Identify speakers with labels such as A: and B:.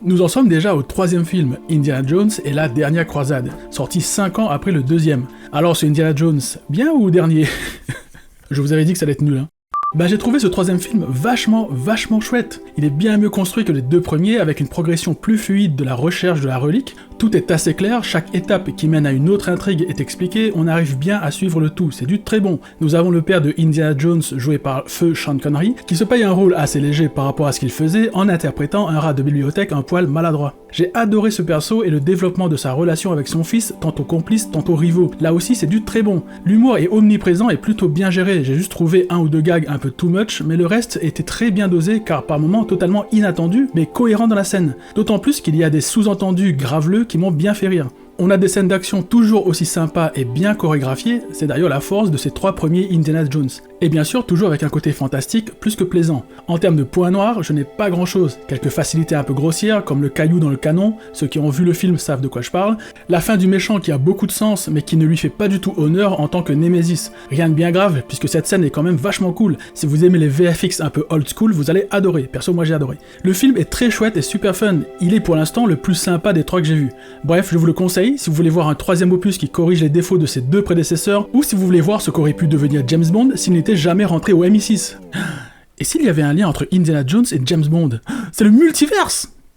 A: Nous en sommes déjà au 3e film, Indiana Jones et la dernière croisade, sorti 5 ans après le 2e. Alors ce Indiana Jones, bien ou dernier? Je vous avais dit que ça allait être nul, hein. Bah j'ai trouvé ce 3e film vachement chouette. Il est bien mieux construit que les 2 premiers, avec une progression plus fluide de la recherche de la relique. Tout est assez clair, chaque étape qui mène à une autre intrigue est expliquée, on arrive bien à suivre le tout, c'est du très bon. Nous avons le père de Indiana Jones, joué par feu Sean Connery, qui se paye un rôle assez léger par rapport à ce qu'il faisait, en interprétant un rat de bibliothèque un poil maladroit. J'ai adoré ce perso et le développement de sa relation avec son fils, tantôt complice, tantôt rivaux. Là aussi c'est du très bon. L'humour est omniprésent et plutôt bien géré, j'ai juste trouvé un ou deux gags un peu too much, mais le reste était très bien dosé car par moments totalement inattendu, mais cohérent dans la scène. D'autant plus qu'il y a des sous-entendus graveleux qui m'ont bien fait rire. On a des scènes d'action toujours aussi sympas et bien chorégraphiées, c'est d'ailleurs la force de ces 3 premiers Indiana Jones. Et bien sûr, toujours avec un côté fantastique plus que plaisant. En termes de points noirs, je n'ai pas grand chose. Quelques facilités un peu grossières, comme le caillou dans le canon, ceux qui ont vu le film savent de quoi je parle. La fin du méchant qui a beaucoup de sens, mais qui ne lui fait pas du tout honneur en tant que Némésis. Rien de bien grave, puisque cette scène est quand même vachement cool. Si vous aimez les VFX un peu old school, vous allez adorer. Perso, moi j'ai adoré. Le film est très chouette et super fun. Il est pour l'instant le plus sympa des 3 que j'ai vus. Bref, je vous le conseille, si vous voulez voir un 3e opus qui corrige les défauts de ses 2 prédécesseurs, ou si vous voulez voir ce qu'aurait pu devenir James Bond s'il n'était jamais rentré au MI6. Et s'il y avait un lien entre Indiana Jones et James Bond? C'est le multiverse!